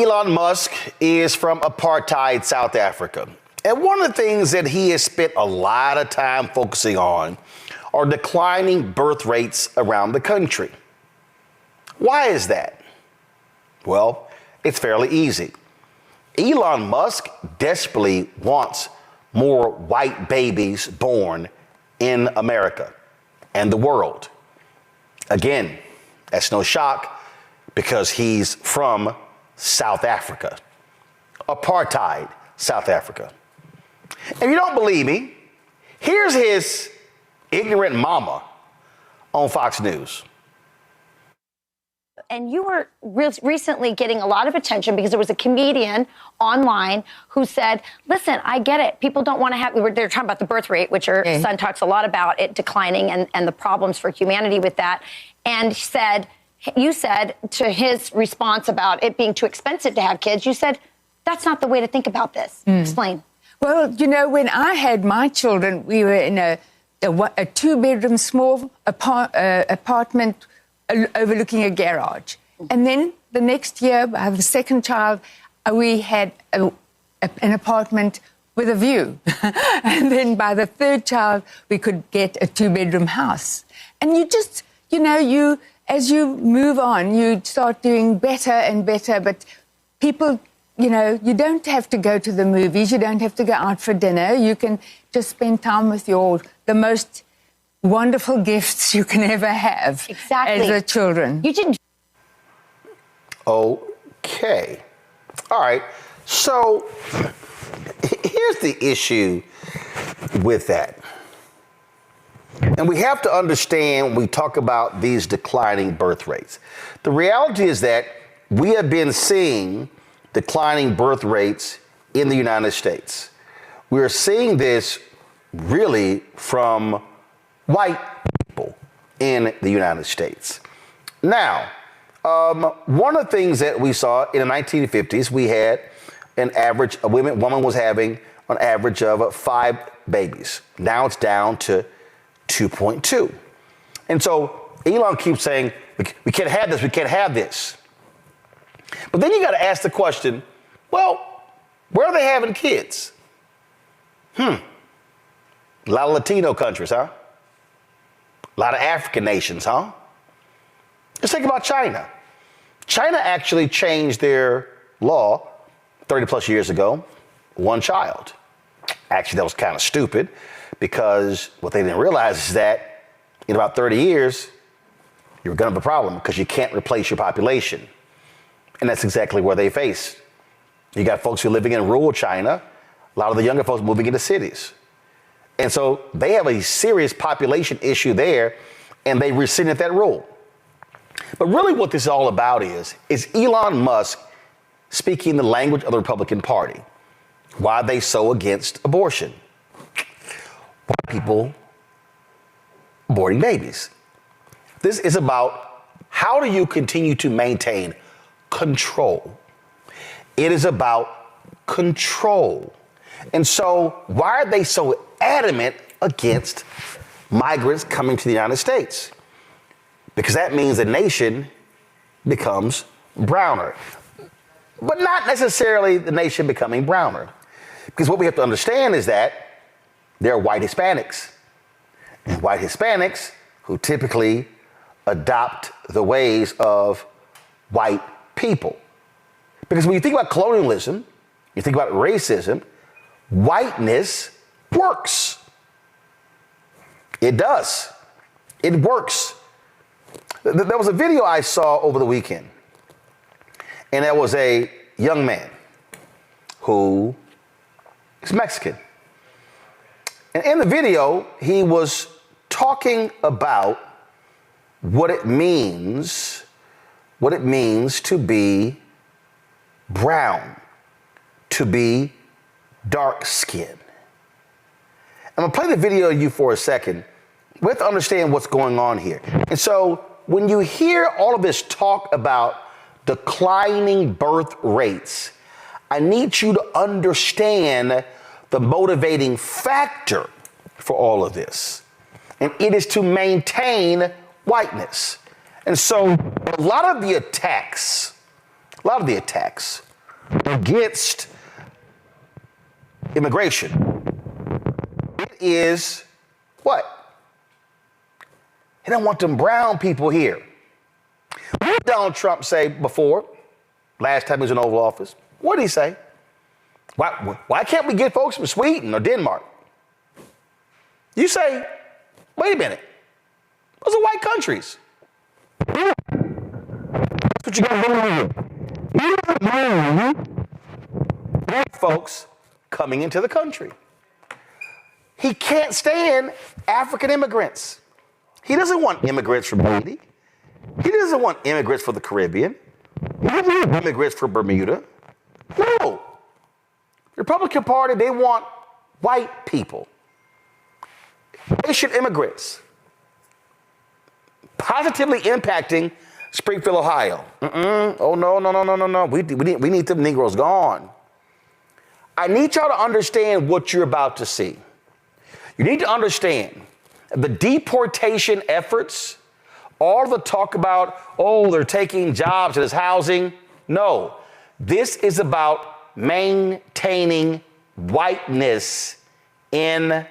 Elon Musk is from apartheid South Africa. And one of the things that he has spent a lot of time focusing on are declining birth rates around the country. Why is that? Well, it's fairly easy. Elon Musk desperately wants more white babies born in America and the world. Again, that's no shock because he's from South Africa, apartheid South Africa. If you don't believe me, here's his ignorant mama on Fox News. And you were recently getting a lot of attention because there was a comedian online who said, listen, I get it. People don't want to have, they're talking about the birth rate, which your son talks a lot about it declining and the problems for humanity with that. And you said to his response about it being too expensive to have kids, you said, that's not the way to think about this. Explain. Well, you know, when I had my children, we were in a two-bedroom small apartment overlooking a garage. And then the next year, I have the second child, we had an apartment with a view. And then by the third child, we could get a two-bedroom house. And you just, you know, as you move on, you start doing better and better. But people, you know, you don't have to go to the movies. You don't have to go out for dinner. You can just spend time with the most wonderful gifts you can ever have as a children. You didn't. Okay. All right. So here's the issue with that. And we have to understand when we talk about these declining birth rates. The reality is that we have been seeing declining birth rates in the United States. We're seeing this really from white people in the United States. Now, one of the things that we saw in the 1950s, we had an average, a woman was having an average of 5 babies. Now it's down to 2.2. And so Elon keeps saying, we can't have this, we can't have this. But then you got to ask the question, well, where are they having kids? A lot of Latino countries, huh? A lot of African nations, huh? Let's think about China. China actually changed their law 30 plus years ago, one child. Actually, that was kind of stupid because what they didn't realize is that in about 30 years, you're going to have a problem because you can't replace your population. And that's exactly where they face. You got folks who are living in rural China, a lot of the younger folks moving into cities. And so they have a serious population issue there, and they rescinded that rule. But really what this is all about is Elon Musk speaking the language of the Republican Party. Why are they so against abortion? White people aborting babies. This is about how do you continue to maintain control. It is about control. And so why are they so adamant against migrants coming to the United States? Because that means the nation becomes browner. But not necessarily the nation becoming browner. Because what we have to understand is that there are white Hispanics. And white Hispanics who typically adopt the ways of white people. Because when you think about colonialism, you think about racism, whiteness works. It does. It works. There was a video I saw over the weekend, and there was a young man who is Mexican. And in the video, he was talking about what it means to be brown, to be dark skinned. I'm gonna play the video to you for a second. We have to understand what's going on here. And so when you hear all of this talk about declining birth rates, I need you to understand the motivating factor for all of this. And it is to maintain whiteness. And so a lot of the attacks against immigration. It is what? He don't want them brown people here. What did Donald Trump say before, last time he was in Oval Office? What did he say? Why can't we get folks from Sweden or Denmark? You say, wait a minute. Those are white countries. That's what you got going on. You don't mind white folks coming into the country. He can't stand African immigrants. He doesn't want immigrants from Haiti. He doesn't want immigrants from the Caribbean. He doesn't want immigrants from Bermuda. No. The Republican Party, they want white people. Asian immigrants. Positively impacting Springfield, Ohio. Oh, no. We need them Negroes gone. I need y'all to understand what you're about to see. You need to understand the deportation efforts, all the talk about, oh, they're taking jobs and there's housing. No, this is about maintaining whiteness in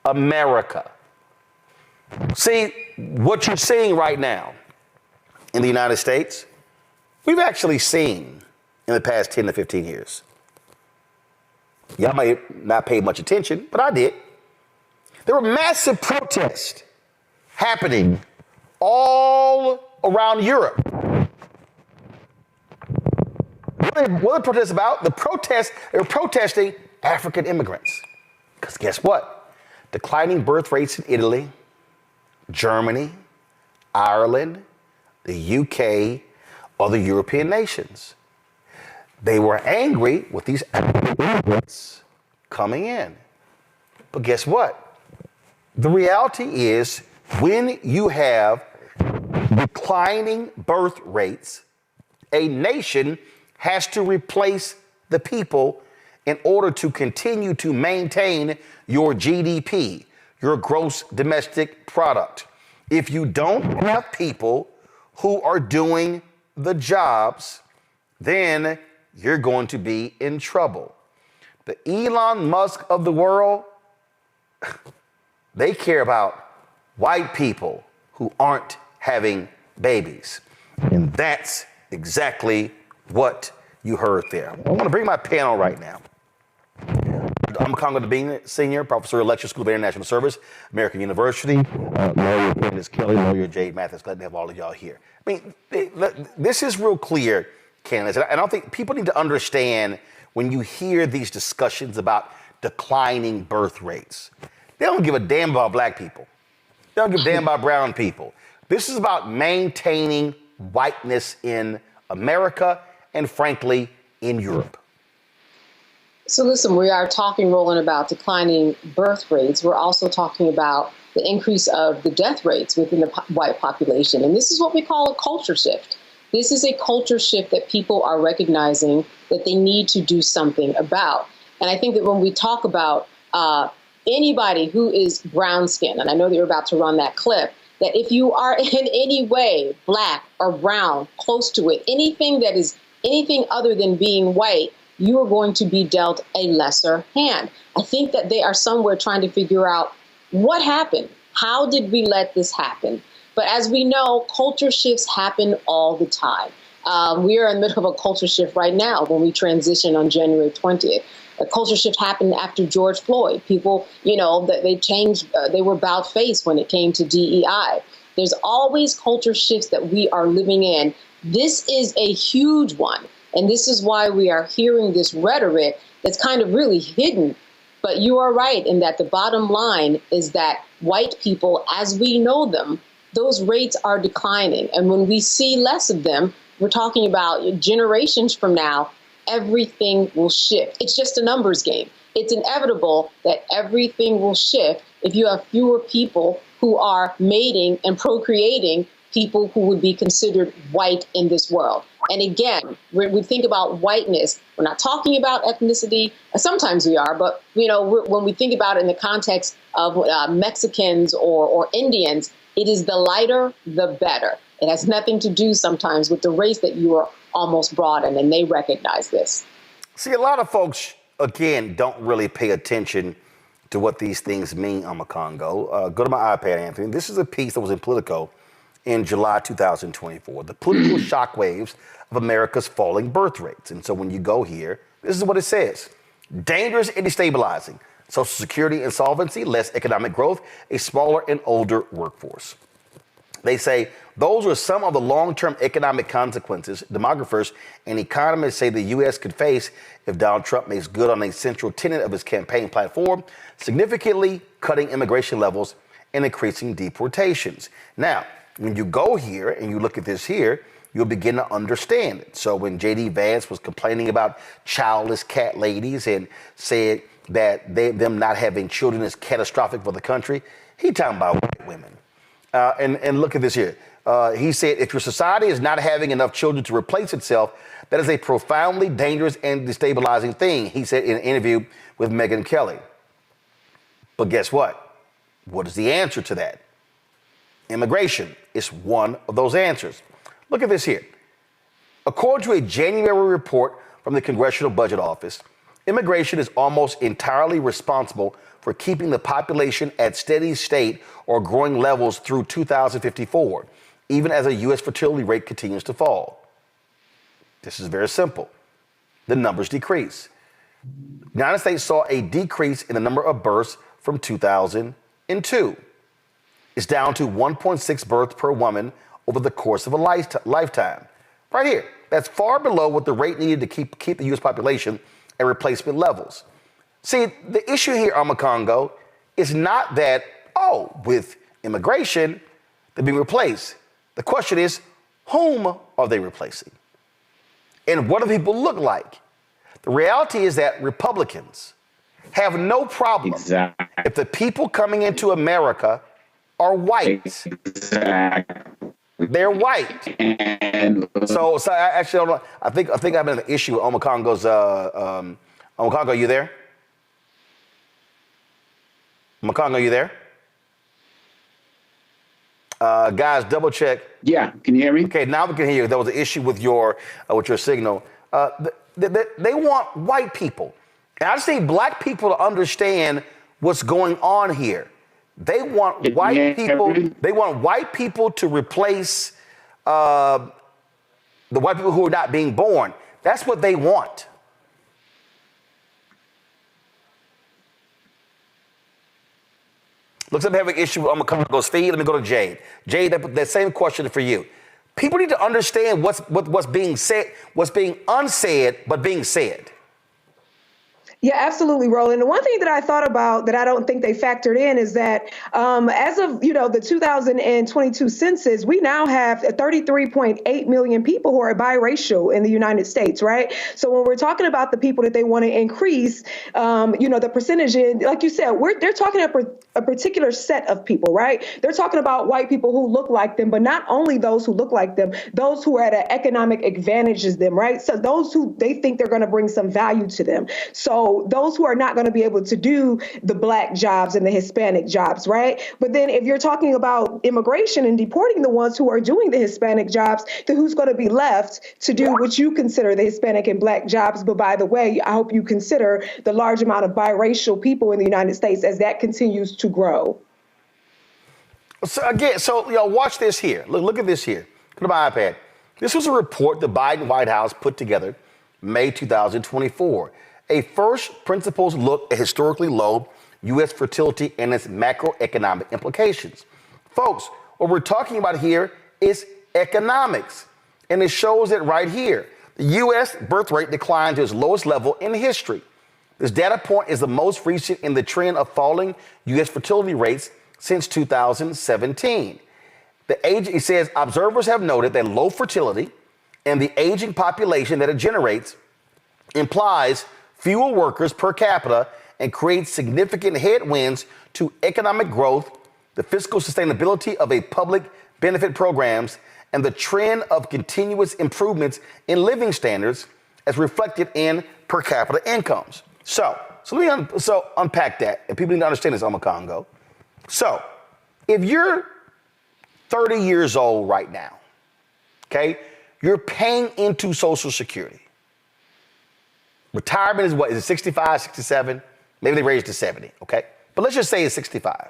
America. See, what you're seeing right now in the United States, we've actually seen in the past 10 to 15 years. Y'all may not pay much attention, but I did. There were massive protests happening all around Europe. What are the protests about? They were protesting African immigrants. Because guess what? Declining birth rates in Italy, Germany, Ireland, the UK, other European nations. They were angry with these African immigrants coming in. But guess what? The reality is when you have declining birth rates, a nation has to replace the people in order to continue to maintain your GDP, your gross domestic product. If you don't have people who are doing the jobs, then you're going to be in trouble. The Elon Musk of the world, they care about white people who aren't having babies. And that's exactly what you heard there. I want to bring my panel right now. I'm Congo DeBean, Senior Professor, Lecture School of International Service, American University, lawyer Candace Kelly, lawyer Jade Mathis. Glad to have all of y'all here. I mean, this is real clear, Candace, and I don't think people need to understand when you hear these discussions about declining birth rates. They don't give a damn about black people. They don't give a damn about brown people. This is about maintaining whiteness in America and, frankly, in Europe. So listen, we are talking, Roland, about declining birth rates. We're also talking about the increase of the death rates within the white population. And this is what we call a culture shift. This is a culture shift that people are recognizing that they need to do something about. And I think that when we talk about anybody who is brown skinned, and I know that you're about to run that clip, that if you are in any way black or brown, close to it, anything that is anything other than being white, you are going to be dealt a lesser hand. I think that they are somewhere trying to figure out what happened. How did we let this happen? But as we know, culture shifts happen all the time. We are in the middle of a culture shift right now when we transition on January 20th. A culture shift happened after George Floyd. People, they changed, they were about face when it came to DEI. There's always culture shifts that we are living in. This is a huge one. And this is why we are hearing this rhetoric that's kind of really hidden. But you are right in that the bottom line is that white people, as we know them, those rates are declining. And when we see less of them, we're talking about generations from now, everything will shift. It's just a numbers game. It's inevitable that everything will shift if you have fewer people who are mating and procreating people who would be considered white in this world. And again, we think about whiteness. We're not talking about ethnicity. Sometimes we are, but when we think about it in the context of Mexicans or Indians, it is the lighter, the better. It has nothing to do sometimes with the race that you are almost broadened, and they recognize this. See, a lot of folks, again, don't really pay attention to what these things mean on Congo. Go to my iPad, Anthony. This is a piece that was in Politico in July 2024, the political shockwaves of America's falling birth rates. And so when you go here, this is what it says. Dangerous and destabilizing. Social security insolvency, less economic growth, a smaller and older workforce. They say those are some of the long-term economic consequences demographers and economists say the U.S. could face if Donald Trump makes good on a central tenet of his campaign platform, significantly cutting immigration levels and increasing deportations. Now, when you go here and you look at this here, you'll begin to understand it. So when J.D. Vance was complaining about childless cat ladies and said that them not having children is catastrophic for the country, he talking about white women. And look at this here. He said, if your society is not having enough children to replace itself, that is a profoundly dangerous and destabilizing thing, he said in an interview with Megyn Kelly. But guess what? What is the answer to that? Immigration is one of those answers. Look at this here. According to a January report from the Congressional Budget Office, immigration is almost entirely responsible for keeping the population at steady state or growing levels through 2054, even as a U.S. fertility rate continues to fall. This is very simple. The numbers decrease. The United States saw a decrease in the number of births from 2002. It's down to 1.6 births per woman over the course of a lifetime. Right here. That's far below what the rate needed to keep the U.S. population at replacement levels. See, the issue here on Congo is not that, with immigration, they're being replaced. The question is, whom are they replacing? And what do people look like? The reality is that Republicans have no problem if the people coming into America are white. They're white. And so I actually don't know. I think I'm having an issue with Omakongo's. Omakongo, are you there? Omakongo, are you there? Guys, double check. Yeah, can you hear me? Okay, now we can hear you. There was an issue with your signal. They want white people. And I just need black people to understand what's going on here. They want white people. They want white people to replace the white people who are not being born. That's what they want. Looks like I'm having an issue with Omakongo's feed. Let me go to Jade. Jade, that same question for you. People need to understand what's being said, what's being unsaid, but being said. Yeah, absolutely, Roland. The one thing that I thought about that I don't think they factored in is that as of, the 2022 census, we now have 33.8 million people who are biracial in the United States, right? So when we're talking about the people that they want to increase, the percentage, like you said, they're talking about a particular set of people, right? They're talking about white people who look like them, but not only those who look like them, those who are at an economic advantage as them, right? So those who they think they're going to bring some value to them. So those who are not going to be able to do the black jobs and the Hispanic jobs, right? But then if you're talking about immigration and deporting the ones who are doing the Hispanic jobs, then who's going to be left to do what you consider the Hispanic and black jobs? But by the way, I hope you consider the large amount of biracial people in the United States as that continues to grow. So again, watch this here. Look at this here. Go to my iPad. This was a report the Biden White House put together May 2024. A first principles look at historically low U.S. fertility and its macroeconomic implications. Folks, what we're talking about here is economics. And it shows it right here. The U.S. birth rate declined to its lowest level in history. This data point is the most recent in the trend of falling U.S. fertility rates since 2017. It says observers have noted that low fertility and the aging population that it generates implies fewer workers per capita and creates significant headwinds to economic growth, the fiscal sustainability of a public benefit programs, and the trend of continuous improvements in living standards as reflected in per capita incomes. So let me unpack that, and people need to understand this, Congo. So if you're 30 years old right now, okay, you're paying into Social Security. Retirement is what? Is it 65, 67? Maybe they raised it to 70, okay? But let's just say it's 65.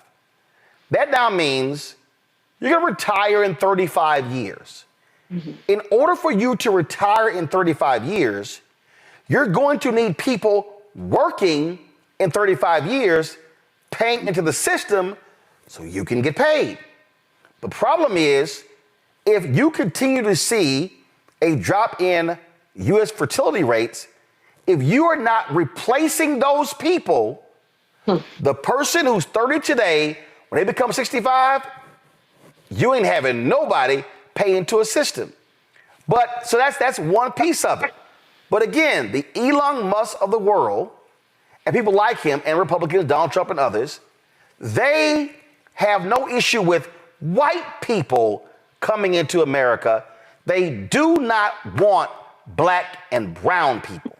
That now means you're going to retire in 35 years. Mm-hmm. In order for you to retire in 35 years, you're going to need people working in 35 years, paying into the system so you can get paid. The problem is, if you continue to see a drop in U.S. fertility rates, if you are not replacing those people, the person who's 30 today, when they become 65, you ain't having nobody pay into a system. But so that's one piece of it. But again, the Elon Musk of the world and people like him and Republicans, Donald Trump and others, they have no issue with white people coming into America. They do not want black and brown people.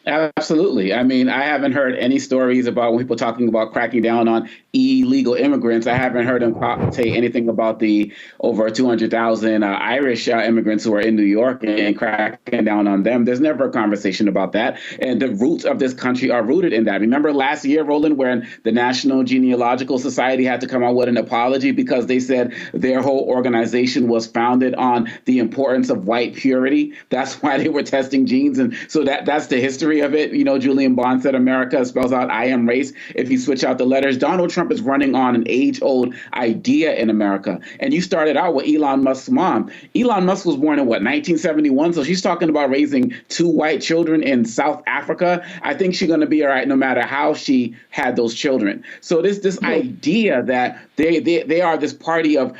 Absolutely. I mean, I haven't heard any stories about when people talking about cracking down on illegal immigrants. I haven't heard them say anything about the over 200,000 Irish immigrants who are in New York and cracking down on them. There's never a conversation about that. And the roots of this country are rooted in that. Remember last year, Roland, when the National Genealogical Society had to come out with an apology because they said their whole organization was founded on the importance of white purity. That's why they were testing genes. And so that's the history of it. You know, Julian Bond said America spells out I am race if you switch out the letters. Donald Trump is running on an age-old idea in America. And you started out with Elon Musk's mom. Elon Musk was born in, 1971? So she's talking about raising 2 white children in South Africa. I think she's going to be all right no matter how she had those children. So this idea that they are this party of,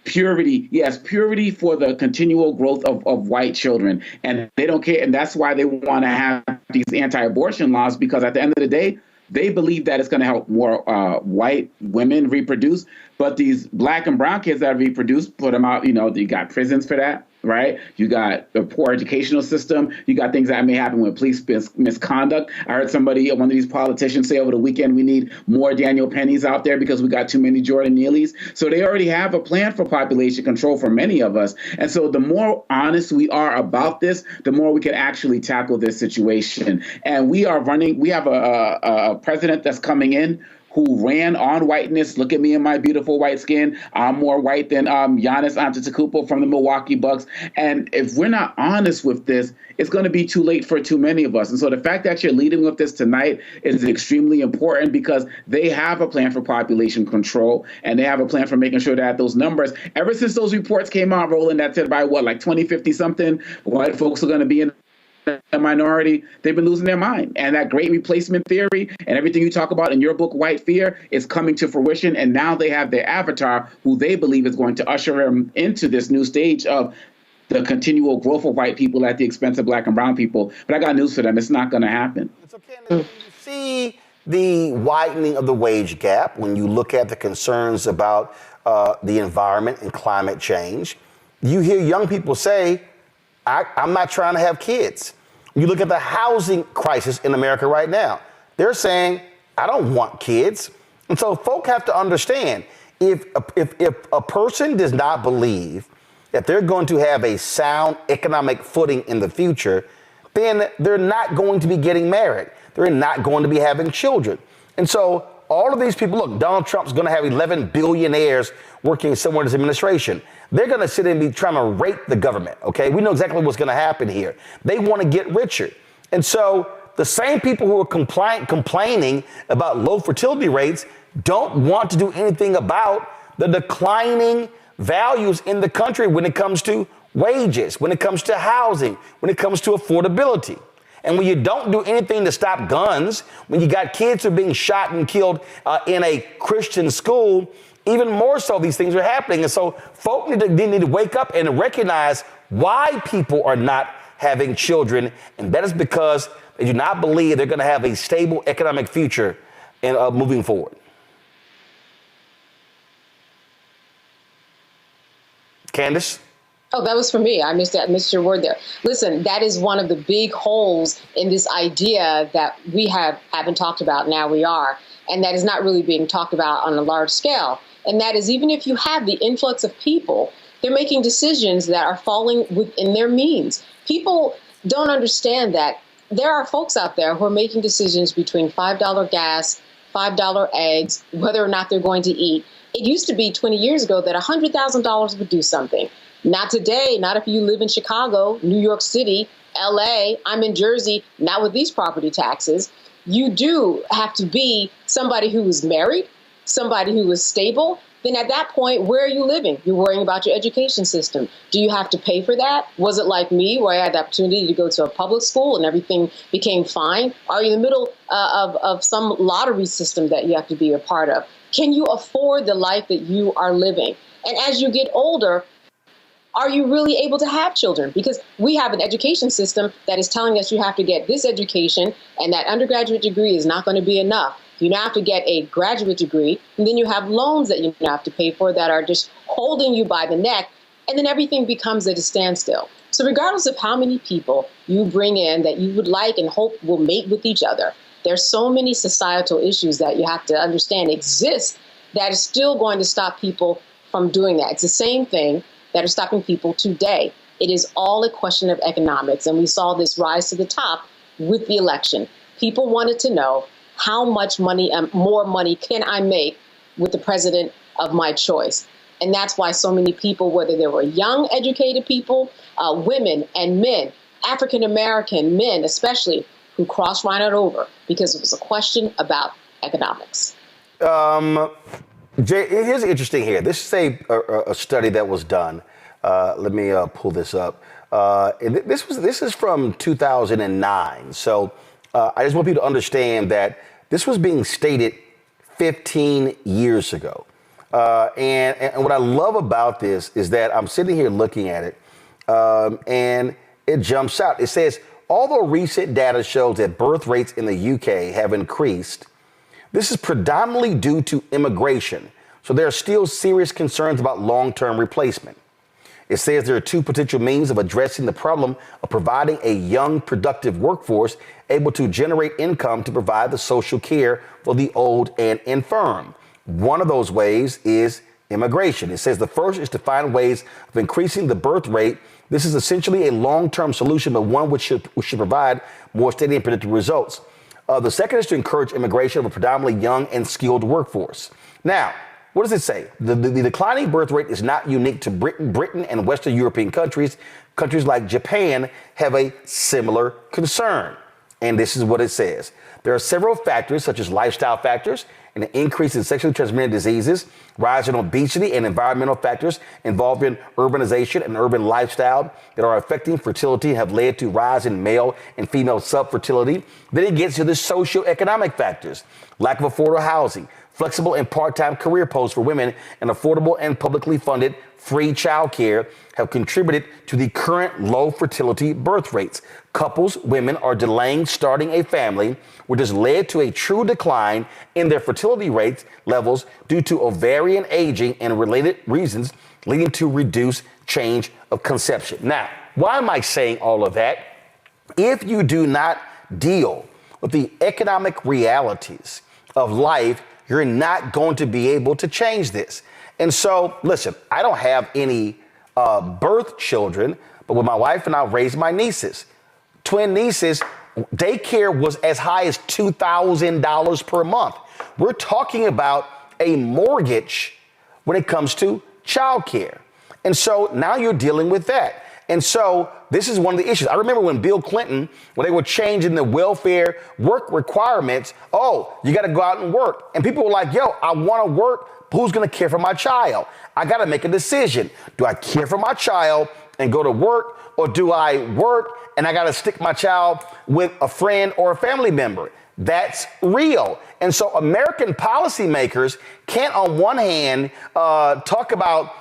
purity. Yes, purity for the continual growth of white children. And they don't care. And that's why they want to have these anti-abortion laws, because at the end of the day, they believe that it's going to help more white women reproduce. But these black and brown kids that reproduce, put them out, you got prisons for that, right? You got a poor educational system. You got things that may happen with police misconduct. I heard one of these politicians say over the weekend, we need more Daniel Pennies out there because we got too many Jordan Neelys. So they already have a plan for population control for many of us. And so the more honest we are about this, the more we can actually tackle this situation. And we have a president that's coming in who ran on whiteness. Look at me in my beautiful white skin. I'm more white than Giannis Antetokounmpo from the Milwaukee Bucks. And if we're not honest with this, it's going to be too late for too many of us. And so the fact that you're leading with this tonight is extremely important, because they have a plan for population control, and they have a plan for making sure that those numbers, ever since those reports came out, Roland, that said by 2050 something, white folks are going to be in a minority, they've been losing their mind. And that great replacement theory and everything you talk about in your book, White Fear, is coming to fruition. And now they have their avatar, who they believe is going to usher them into this new stage of the continual growth of white people at the expense of black and brown people. But I got news for them. It's not going to happen. It's okay. You see the widening of the wage gap when you look at the concerns about the environment and climate change. You hear young people say, I'm not trying to have kids. You look at the housing crisis in America right now. They're saying, I don't want kids. And so folk have to understand, if a person does not believe that they're going to have a sound economic footing in the future, then they're not going to be getting married. They're not going to be having children. And so all of these people, look, Donald Trump's going to have 11 billionaires working somewhere in his administration. They're going to sit and be trying to rape the government, okay? We know exactly what's going to happen here. They want to get richer. And so the same people who are complaining about low fertility rates don't want to do anything about the declining values in the country when it comes to wages, when it comes to housing, when it comes to affordability. And when you don't do anything to stop guns, when you got kids who are being shot and killed in a Christian school, even more so these things are happening. And so folk need to wake up and recognize why people are not having children. And that is because they do not believe they're going to have a stable economic future in moving forward. Candace? Oh, that was for me. I missed your word there. Listen, that is one of the big holes in this idea that we haven't talked about. Now we are. And that is not really being talked about on a large scale. And that is, even if you have the influx of people they're making decisions that are falling within their means. People don't understand that there are folks out there who are making decisions between $5 gas, $5 eggs, whether or not they're going to eat. It used to be 20 years ago that $100,000 would do something. Not today, not if you live in Chicago, New York City, LA, I'm in Jersey, not with these property taxes. You do have to be somebody who is married, somebody who is stable. Then at that point, where are you living? You're worrying about your education system. Do you have to pay for that? Was it like me, where I had the opportunity to go to a public school and everything became fine? Are you in the middle of some lottery system that you have to be a part of? Can you afford the life that you are living? And as you get older, are you really able to have children? Because we have an education system that is telling us you have to get this education, and that undergraduate degree is not going to be enough. You now have to get a graduate degree, and then you have loans that you now have to pay for that are just holding you by the neck, and then everything becomes at a standstill. So regardless of how many people you bring in that you would like and hope will mate with each other, there's so many societal issues that you have to understand exist that is still going to stop people from doing that. It's the same thing that are stopping people today. It is all a question of economics. And we saw this rise to the top with the election. People wanted to know how much money, more money can I make with the president of my choice? And that's why so many people, whether they were young, educated people, women and men, African-American men especially, who crossed right on over because it was a question about economics. Jay, here's interesting here. This is a study that was done. Let me pull this up. And this is from 2009. So I just want people to understand that this was being stated 15 years ago. And what I love about this is that I'm sitting here looking at it, and it jumps out. It says, although recent data shows that birth rates in the UK have increased, this is predominantly due to immigration. So there are still serious concerns about long-term replacement. It says there are two potential means of addressing the problem of providing a young, productive workforce able to generate income to provide the social care for the old and infirm. One of those ways is immigration. It says the first is to find ways of increasing the birth rate. This is essentially a long-term solution, but one which should provide more steady and predictable results. The second is to encourage immigration of a predominantly young and skilled workforce. Now, what does it say? The declining birth rate is not unique to Britain and Western European countries. Countries like Japan have a similar concern. And this is what it says. There are several factors, such as lifestyle factors, and an increase in sexually transmitted diseases, rise in obesity, and environmental factors involved in urbanization and urban lifestyle that are affecting fertility and have led to rise in male and female subfertility. Then it gets to the socioeconomic factors, lack of affordable housing, flexible and part-time career posts for women, and affordable and publicly funded free childcare have contributed to the current low fertility birth rates. Couples, women are delaying starting a family, which has led to a true decline in their fertility rate levels due to ovarian aging and related reasons, leading to reduced change of conception. Now, why am I saying all of that? If you do not deal with the economic realities of life, you're not going to be able to change this. And so, listen, I don't have any birth children, but when my wife and I raised my nieces, twin nieces, daycare was as high as $2,000 per month. We're talking about a mortgage when it comes to childcare. And so now you're dealing with that. And so this is one of the issues. I remember when Bill Clinton, when they were changing the welfare work requirements, you got to go out and work. And people were like, yo, I want to work. Who's going to care for my child? I got to make a decision. Do I care for my child and go to work, or do I work and I got to stick my child with a friend or a family member? That's real. And so American policymakers can't, on one hand, talk about,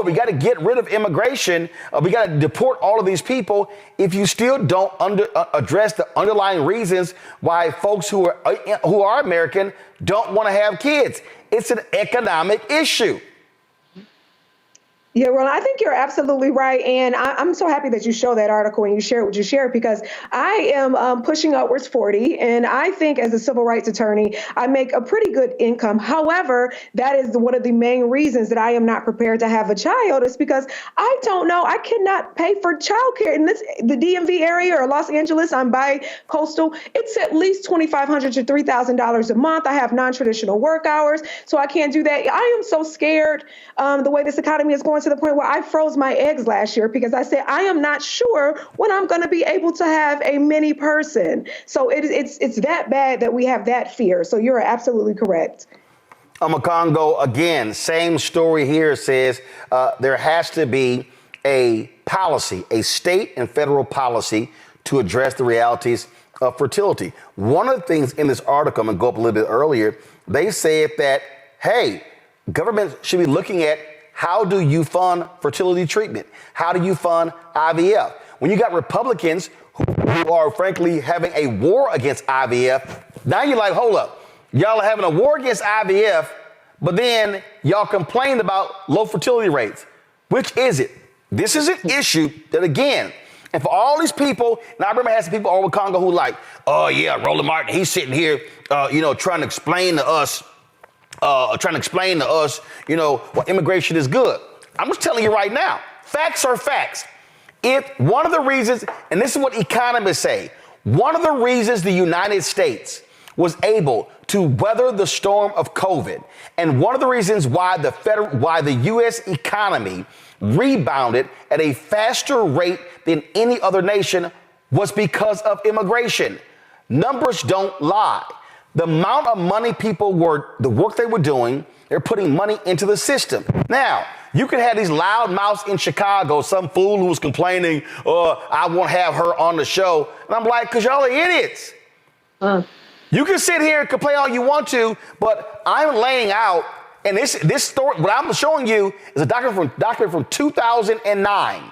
we got to get rid of immigration. We got to deport all of these people. If you still don't address the underlying reasons why folks who are American don't want to have kids, it's an economic issue. Yeah, well, I think you're absolutely right. And I'm so happy that you show that article and you share what you share, because I am pushing upwards 40. And I think as a civil rights attorney, I make a pretty good income. However, that is one of the main reasons that I am not prepared to have a child, is because I don't know. I cannot pay for childcare in the DMV area or Los Angeles. I'm bi-coastal. It's at least $2,500 to $3,000 a month. I have non-traditional work hours, so I can't do that. I am so scared the way this economy is going, to the point where I froze my eggs last year because I said, I am not sure when I'm going to be able to have a mini person. So it's that bad that we have that fear. So you're absolutely correct. Congo, again, same story here, says there has to be a policy, a state and federal policy to address the realities of fertility. One of the things in this article, I'm going to go up a little bit earlier, they said that, hey, government should be looking at how do you fund fertility treatment? How do you fund IVF? When you got Republicans who are frankly having a war against IVF, now you're like, hold up, y'all are having a war against IVF, but then y'all complain about low fertility rates. Which is it? This is an issue that, again, and for all these people, now I remember having some people over Congo who like, oh yeah, Roland Martin, he's sitting here, trying to explain to us, well, immigration is good. I'm just telling you right now, facts are facts. If one of the reasons, and this is what economists say, one of the reasons the United States was able to weather the storm of COVID, and one of the reasons why the U.S. economy rebounded at a faster rate than any other nation, was because of immigration. Numbers don't lie. The amount of money the work they were doing, they're putting money into the system. Now, you can have these loud mouths in Chicago, some fool who was complaining, I won't have her on the show. And I'm like, because y'all are idiots. You can sit here and complain all you want to, but I'm laying out, and this story, what I'm showing you is a document from 2009,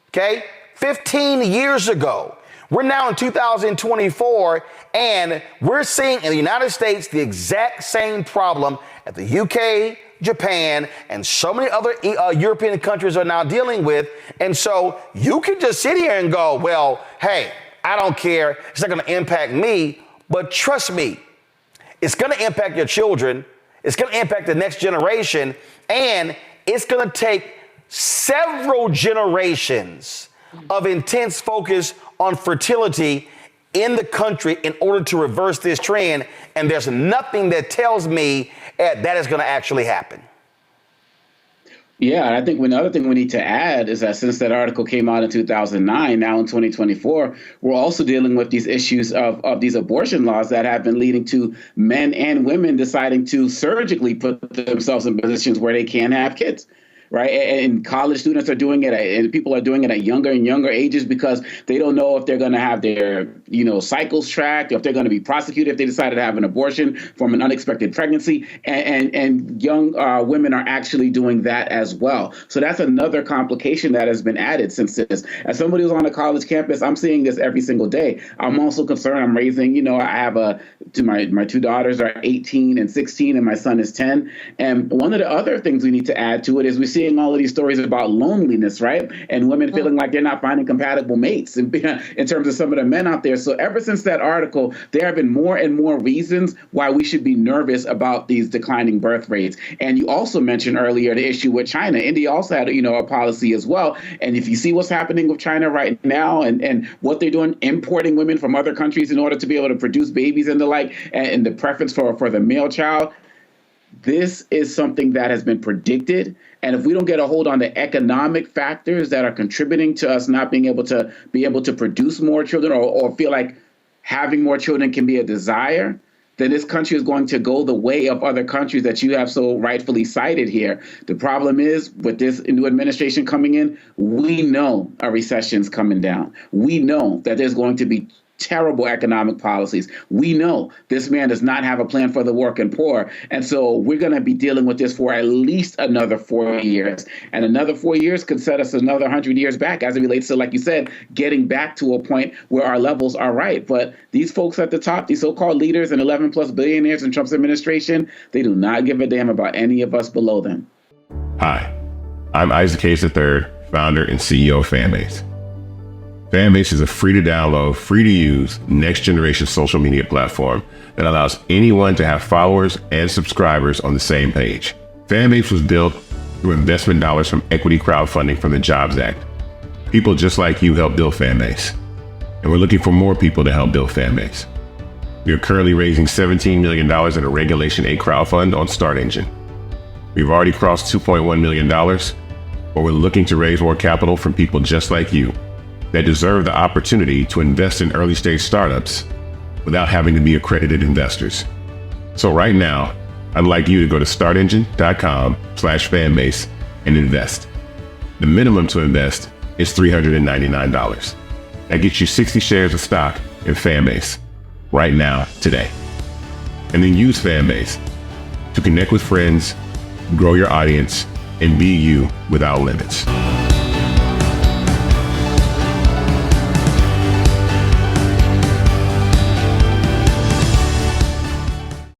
okay? 15 years ago. We're now in 2024, and we're seeing in the United States the exact same problem that the UK, Japan, and so many other European countries are now dealing with. And so you can just sit here and go, well, hey, I don't care. It's not going to impact me. But trust me, it's going to impact your children. It's going to impact the next generation. And it's going to take several generations of intense focus on fertility in the country in order to reverse this trend. And there's nothing that tells me that is going to actually happen. Yeah, and I think another thing we need to add is that since that article came out in 2009, now in 2024, we're also dealing with these issues of these abortion laws that have been leading to men and women deciding to surgically put themselves in positions where they can't have kids. Right. And college students are doing it, and people are doing it at younger and younger ages because they don't know if they're going to have their, cycles tracked, or if they're going to be prosecuted if they decided to have an abortion from an unexpected pregnancy. And young women are actually doing that as well. So that's another complication that has been added since this. As somebody who's on a college campus, I'm seeing this every single day. I'm also concerned. I'm raising, I have my two daughters are 18 and 16, and my son is 10. And one of the other things we need to add to it is we see all of these stories about loneliness, right? And women feeling like they're not finding compatible mates in terms of some of the men out there. So ever since that article, there have been more and more reasons why we should be nervous about these declining birth rates. And you also mentioned earlier the issue with China. India also had, a policy as well. And if you see what's happening with China right now and what they're doing, importing women from other countries in order to be able to produce babies and the like, and the preference for the male child, this is something that has been predicted. And if we don't get a hold on the economic factors that are contributing to us not being able to produce more children or feel like having more children can be a desire, then this country is going to go the way of other countries that you have so rightfully cited here. The problem is with this new administration coming in, we know a recession's coming down. We know that there's going to be terrible economic policies. We know this man does not have a plan for the working poor. And so we're going to be dealing with this for at least another 4 years. And another 4 years could set us another 100 years back as it relates to, like you said, getting back to a point where our levels are right. But these folks at the top, these so-called leaders and 11 plus billionaires in Trump's administration, they do not give a damn about any of us below them. Hi, I'm Isaac Hayes III, founder and CEO of Fanbase. Fanbase is a free to download, free to use, next generation social media platform that allows anyone to have followers and subscribers on the same page. Fanbase was built through investment dollars from equity crowdfunding from the Jobs Act. People just like you helped build Fanbase, and we're looking for more people to help build Fanbase. We are currently raising $17 million in a Regulation A crowdfund on Start Engine. We've already crossed $2.1 million, but we're looking to raise more capital from people just like you that deserve the opportunity to invest in early stage startups without having to be accredited investors. So right now, I'd like you to go to startengine.com/fanbase and invest. The minimum to invest is $399. That gets you 60 shares of stock in Fanbase right now, today. And then use Fanbase to connect with friends, grow your audience, and be you without limits.